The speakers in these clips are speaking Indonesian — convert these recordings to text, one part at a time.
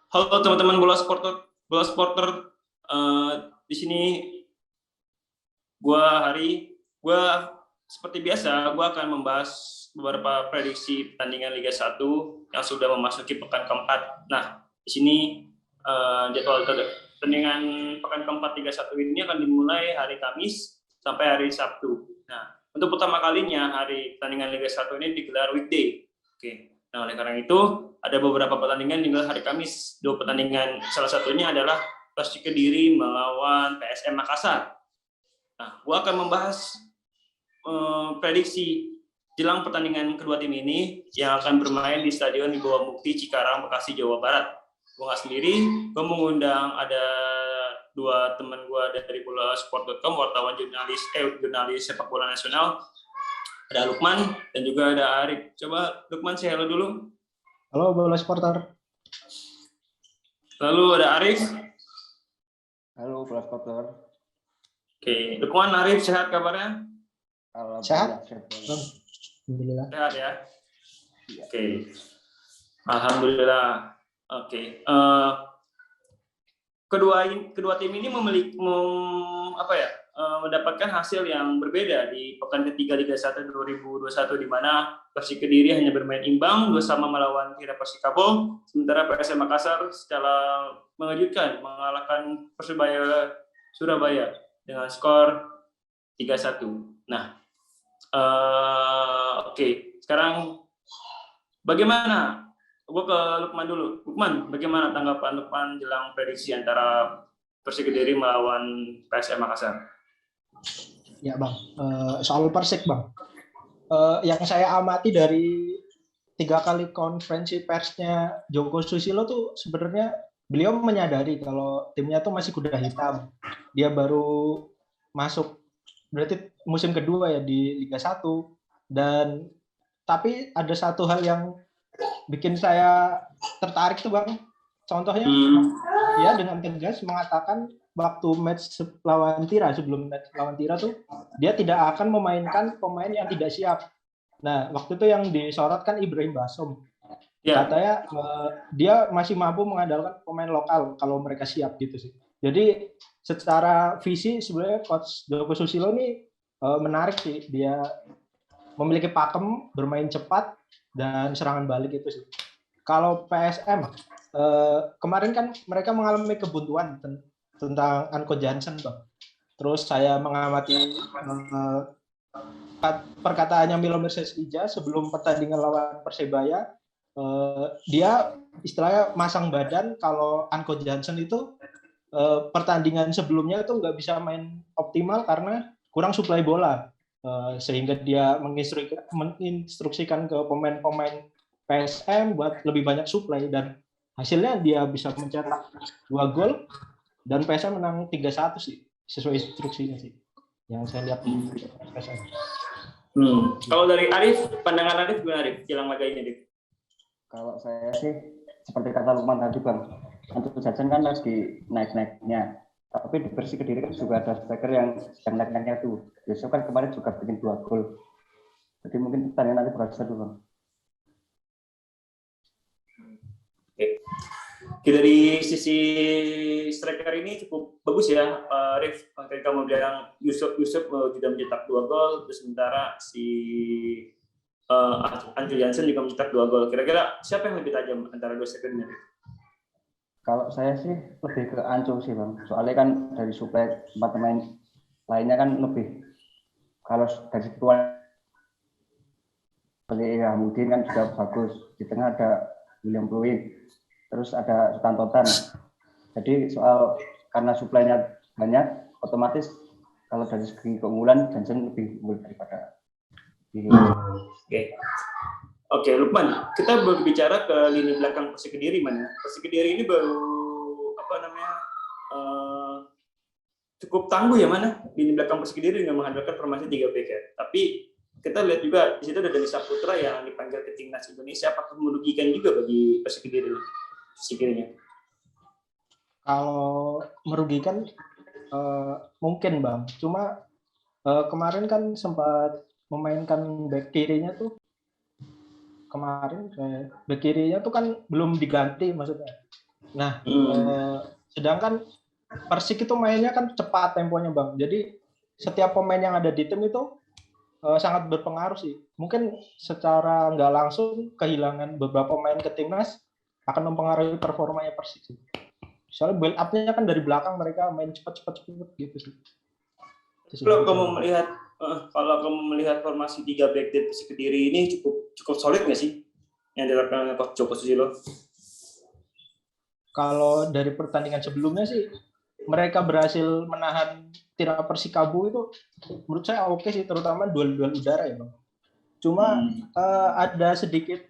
Halo teman-teman bola supporter. Di sini gua seperti biasa, gua akan membahas beberapa prediksi pertandingan Liga 1 yang sudah memasuki pekan keempat. Nah, di sini jadwal pertandingan pekan keempat Liga 1 ini akan dimulai hari Kamis sampai hari Sabtu. Nah, untuk pertama kalinya hari pertandingan Liga 1 ini digelar weekday. Oke. Nah, oleh karena itu ada beberapa pertandingan di hari Kamis. Dua pertandingan, salah satunya adalah Persik Kediri melawan PSM Makassar. Nah, gua akan membahas prediksi jelang pertandingan kedua tim ini yang akan bermain di Stadion Wibawa Mukti Cikarang, Bekasi, Jawa Barat. Gua nggak sendiri, gua mengundang ada dua teman gua dari bolasupport.com, wartawan jurnalis sepak bola nasional. Ada Lukman dan juga ada Arif. Coba Lukman say halo dulu. Halo bola supporter. Lalu ada Arif. Halo bola supporter. Oke, Lukman, Arif, sehat kabarnya? Sehat? Alhamdulillah. Sehat ya. Oke. Alhamdulillah. Oke. Kedua tim ini mendapatkan hasil yang berbeda di pekan ketiga Liga 1 2021 di mana Persik Kediri hanya bermain imbang bersama melawan Tira Persikabo, sementara PSM Makassar secara mengejutkan mengalahkan Persebaya Surabaya dengan skor 3-1. Nah, oke. Sekarang bagaimana? Gue ke Lukman dulu. Lukman, bagaimana tanggapan Lukman jelang prediksi antara Persik Kediri melawan PSM Makassar? Ya bang, soal Persik bang, yang saya amati dari 3 kali konferensi persnya Joko Susilo tuh sebenarnya beliau menyadari kalau timnya tuh masih kuda hitam. Dia baru masuk berarti musim kedua ya di Liga 1 dan tapi ada satu hal yang bikin saya tertarik tuh bang. Contohnya dia dengan tegas mengatakan waktu match lawan Tira, sebelum match lawan Tira tuh dia tidak akan memainkan pemain yang tidak siap. Nah, waktu itu yang disorot kan Ibrahim Basom. Katanya dia masih mampu mengandalkan pemain lokal kalau mereka siap gitu sih. Jadi secara visi sebenarnya coach Joko Susilo ini menarik sih. Dia memiliki pakem, bermain cepat dan serangan balik itu sih. Kalau PSM kemarin kan mereka mengalami kebuntuan tentang Anko Jansen, Bang. Terus saya mengamati perkataannya Milo Mercedes Ija sebelum pertandingan lawan Persebaya. Dia istilahnya masang badan kalau Anko Jansen itu pertandingan sebelumnya itu nggak bisa main optimal karena kurang suplai bola. Sehingga dia menginstruksikan ke pemain-pemain PSM buat lebih banyak suplai dan hasilnya dia bisa mencetak 2 gol dan PSM menang 3-1 sih sesuai instruksinya sih yang saya lihat di PSM. Kalau dari Arif, pandangan Arif gimana Arif? Jelang laga ini, Arif? Kalau saya sih seperti kata Lukman tadi bang, untuk Jansen kan lagi naik-naiknya. Tapi di Persik Kediri kan juga ada striker yang sedang naik-naiknya tuh. Besok kan kemarin juga bikin 2 gol. Jadi mungkin pertandingan nanti berhasil dulu bang. Oke, dari sisi striker ini cukup bagus ya, Rif. Tadi kamu bilang Yusuf sudah mencetak 2 gol, terus sementara si Andrew Jansen juga mencetak 2 gol. Kira-kira siapa yang lebih tajam antara dua striker ini? Kalau saya sih lebih ke Anco sih bang. Soalnya kan dari suplai 4 pemain lainnya kan lebih. Kalau dari ketua Hamudin kan juga bagus. Di tengah ada William Pluit. Terus ada Sultan Totan. Jadi soal karena suplainya banyak, otomatis kalau dari segi keunggulan Jansen lebih unggul daripada Oke, Lukman, kita berbicara ke lini belakang Persik Kediri mana? Persik Kediri ini baru cukup tangguh ya mana? Lini belakang Persik Kediri dengan mengandalkan formasi 3 back ya. Tapi kita lihat juga di situ ada Dani Saputra yang dipanggil ke timnas Indonesia. Apakah merugikan juga bagi Persik Kediri sekiranya? Kalau merugikan mungkin bang. Cuma kemarin kan sempat memainkan back kirinya tuh. Kemarin back kirinya tuh kan belum diganti maksudnya. Nah, sedangkan Persik itu mainnya kan cepat temponya Bang. Jadi setiap pemain yang ada di tim itu sangat berpengaruh sih. Mungkin secara nggak langsung kehilangan beberapa pemain ke timnas akan mempengaruhi performanya Persik sih. Soalnya build up-nya kan dari belakang mereka main cepat gitu sih. Kalau kamu melihat formasi 3 back di Persik Kediri ini cukup solid nggak sih yang dilakukan oleh Coach Joko Susilo? Kalau dari pertandingan sebelumnya sih mereka berhasil menahan tira Persikabo itu menurut saya oke sih, terutama duel-duel udara ya Bang. Cuma ada sedikit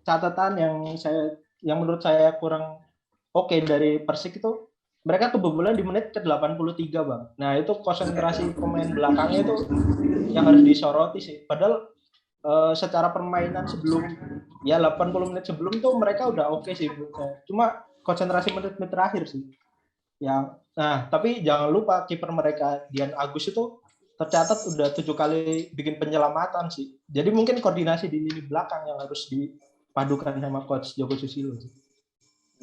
catatan yang menurut saya kurang oke dari Persik itu, mereka kebobolan di menit ke-83 Bang. Nah itu konsentrasi pemain belakangnya itu yang harus disoroti sih. Padahal secara permainan sebelum ya 80 menit sebelum tuh mereka udah oke sih menurut saya. Cuma konsentrasi menit-menit terakhir sih. Nah, tapi jangan lupa kiper mereka Dian Agus itu tercatat udah 7 kali bikin penyelamatan sih. Jadi mungkin koordinasi di lini belakang yang harus dipadukan sama coach Joko Susilo.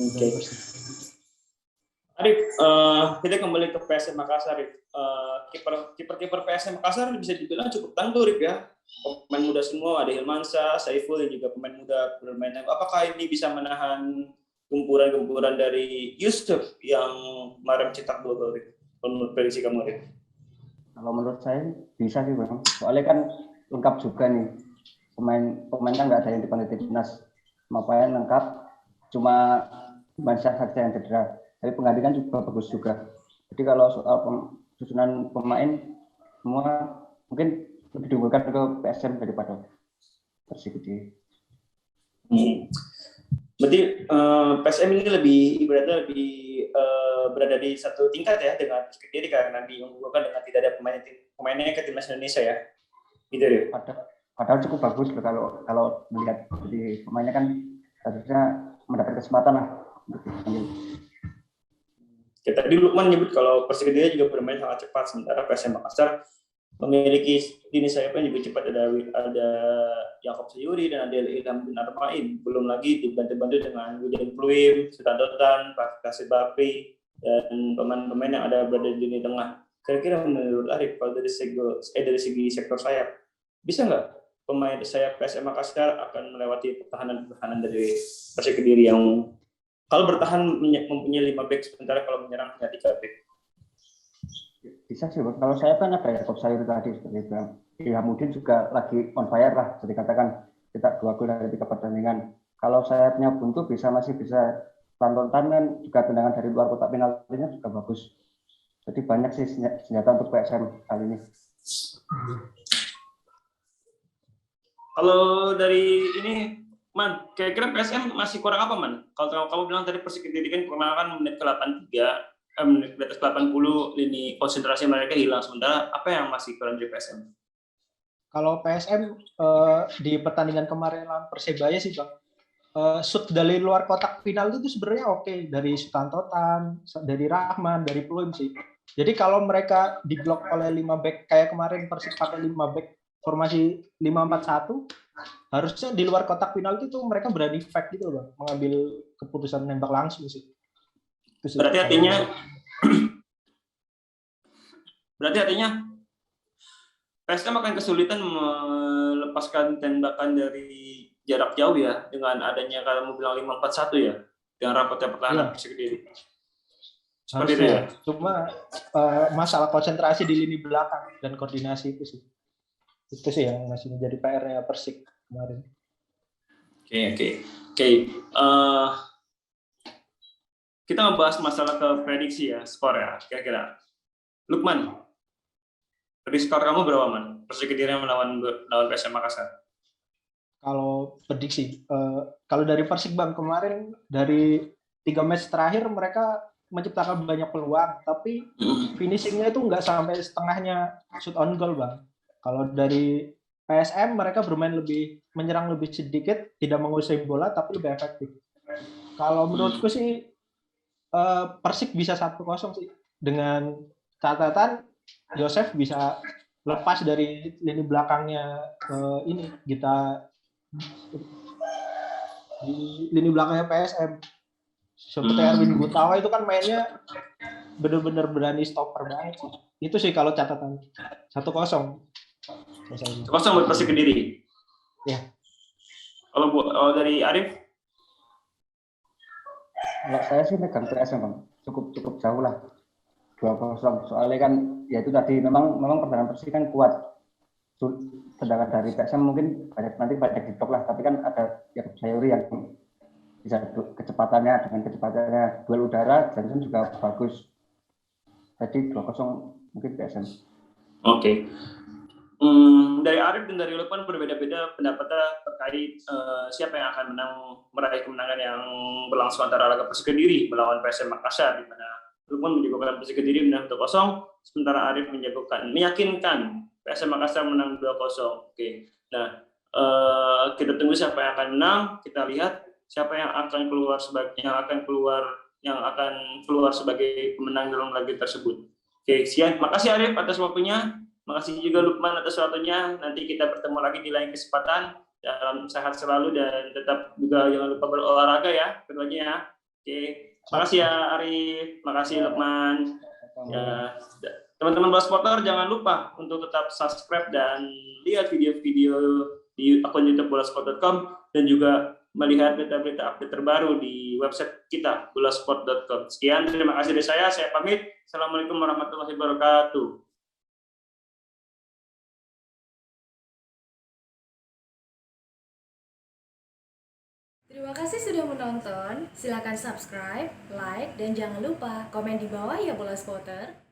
Oke. Arif, kita kembali ke PSM Makassar. Kiper PSM Makassar bisa dibilang cukup tangguh, Arif ya. Pemain muda semua, ada Hilmansyah, Saiful, dan juga pemain muda bermain. Apakah ini bisa menahan gempuran dari Yusuf yang kemarin cetak gol, menurut prediksi kamu, Arif? Kalau menurut saya bisa sih Bang. Soalnya kan lengkap juga nih. Pemain kan nggak ada yang dipanggil timnas. Pemain lengkap, cuma Hilmansyah saja yang cedera. Tapi penggantikan juga bagus juga. Jadi kalau soal susunan pemain semua mungkin lebih diunggulkan ke PSM daripada Persik Kediri. Berarti PSM ini ibaratnya lebih berada di satu tingkat ya dengan Persik Kediri karena diunggulkan dengan tidak ada pemainnya ke timnas Indonesia ya. Gitu ya. Padahal cukup bagus kalau melihat jadi pemainnya kan harusnya mendapat kesempatan lah. Tadi Lukman menyebut kalau Persik Kediri juga bermain sangat cepat, sementara PSM Makassar memiliki lini sayap yang juga cepat. Ada Yakob Sayuri dan ada Ilham bin Armain. Belum lagi dibantu dengan William Pluim, Sutantotan, Kasih Bakri, dan pemain-pemain yang ada berada di lini tengah. Kira-kira menurut Arif, kalau dari segi sektor sayap, bisa nggak pemain sayap PSM Makassar akan melewati pertahanan dari Persik Kediri yang kalau bertahan mempunyai 5 back, sementara kalau menyerang hanya 3 back? Bisa sih, kalau saya kan ada Yakob Sayuri tadi seperti itu. Ilhamuddin juga lagi on fire lah, jadi katakan kita 2 gol dari 3 pertandingan. Kalau sayapnya buntu masih bisa tontonan kan juga tendangan dari luar kotak penaltinya juga bagus. Jadi banyak sih senjata untuk PSM kali ini. Kalau dari ini, Man, kira-kira PSM masih kurang apa, Man? Kalau kamu bilang tadi Persik Kediri kan kurang menit ke-83, menit ke atas 80, lini konsentrasi mereka hilang. Sementara apa yang masih kurang dari PSM? Kalau PSM di pertandingan kemarin lawan Persebaya sih Bang, shoot dari luar kotak final itu sebenarnya oke, dari Sutantotan, dari Rahman, dari Pluim sih. Jadi kalau mereka diblok oleh 5 back kayak kemarin Persik pakai 5 back formasi 5-4-1, harusnya di luar kotak penalti itu mereka berani fight gitu Bang, mengambil keputusan nembak langsung sih. Berarti artinya PSM akan kesulitan melepaskan tembakan dari jarak jauh ya, dengan adanya kalau kamu bilang 5-4-1 ya, dengan rapatnya pertahanan Persik Kediri. Seperti itu ya. Cuma masalah konsentrasi di lini belakang dan koordinasi itu sih yang masih menjadi PR-nya Persik kemarin. Oke. Kita membahas masalah ke prediksi ya, skor ya, kira-kira. Lukman, prediksi skor kamu berapa, Man? Persik Kediri melawan PSM Makassar. Kalau prediksi, kalau dari Persik Bang, kemarin dari 3 match terakhir mereka menciptakan banyak peluang, tapi finishingnya itu nggak sampai setengahnya shoot on goal Bang. Kalau dari PSM mereka menyerang lebih sedikit, tidak menguasai bola tapi lebih efektif. Kalau menurutku sih Persik bisa 1-0 sih, dengan catatan Joseph bisa lepas dari lini belakangnya di lini belakangnya PSM. Seperti Erwin Gutawa itu kan mainnya bener-bener berani stopper banget sih. Itu sih kalau catatan 1-0. Kosong buat Persik Kediri. Ya. Kalau dari Arif? Kalau saya sih megang PS Bang, cukup jauh lah. 2-0. Soalnya kan ya itu tadi memang pertahanan Persik kan kuat. Sedangkan dari PSM mungkin nanti banyak di blok lah, tapi kan ada Yakub Sayuri yang bisa dengan kecepatannya duel udara, Johnson juga bagus. Jadi 2-0 mungkin PSM. Oke. Dari Arif dan dari Lukman berbeda-beda pendapatnya terkait siapa yang akan meraih kemenangan yang berlangsung antara laga Persik Kediri melawan PSM Makassar, di mana Lukman menjagokan Persik Kediri menang 2-0, sementara Arif meyakinkan PSM Makassar menang 2-0. Oke. Nah, kita tunggu siapa yang akan menang. Kita lihat siapa yang akan keluar sebagai pemenang dalam laga tersebut. Oke, sekian. Makasih Arif atas waktunya. Makasih juga Lukman atas waktunya. Nanti kita bertemu lagi di lain kesempatan. Dalam sehat selalu dan tetap juga jangan lupa berolahraga ya, keduanya ya. Oke, makasih ya Arif, makasih Lukman. Ya, teman-teman Bola Supporter jangan lupa untuk tetap subscribe dan lihat video-video di akun YouTube bolasport.com dan juga melihat berita-berita update terbaru di website kita bolasport.com. Sekian, terima kasih dari saya pamit. Assalamualaikum warahmatullahi wabarakatuh. Terima kasih sudah menonton. Silakan subscribe, like, dan jangan lupa komen di bawah ya Bola Spotter.